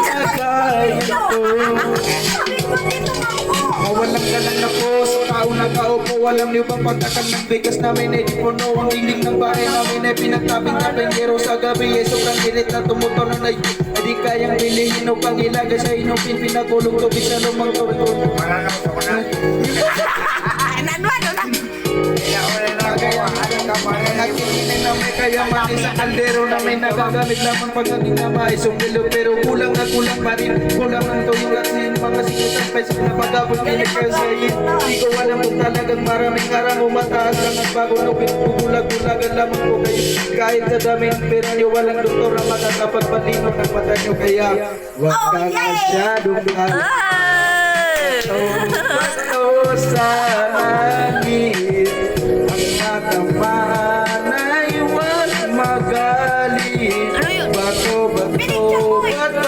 kaya ko. Mawalang ka lang na po sa tao na kaupo. Walang niyo bang pagtakal ng bigas namin ay di puno. Ang iling ng bahay namin ay pinagtabing-tabing. Pero sa gabi ay sobrang init na tumutunan ay di kayang bilihin o pangilagay sa inupin. Pinagulong tubig sa lumang tubig. Nakikinin namin kaya mati sa kaldero namin nagagamit lamang pagdating na maisong nilo. Pero kulang na kulang pa rin. Kulang ng tuyo at sin mga sinutang peso na pag-abot kinig kayo sa iyo. Di ko alam kung talagang maraming karang umataas lang at bagong lupit. Bubulag-bulagan lamang po kayo. Kahit sa daming pera nyo walang doktor na makakapagpalino ng mata nyo. Kaya wag ka masyadong bato sa langit. Ang natamaan ay huwag magalit. Bato, bato, bato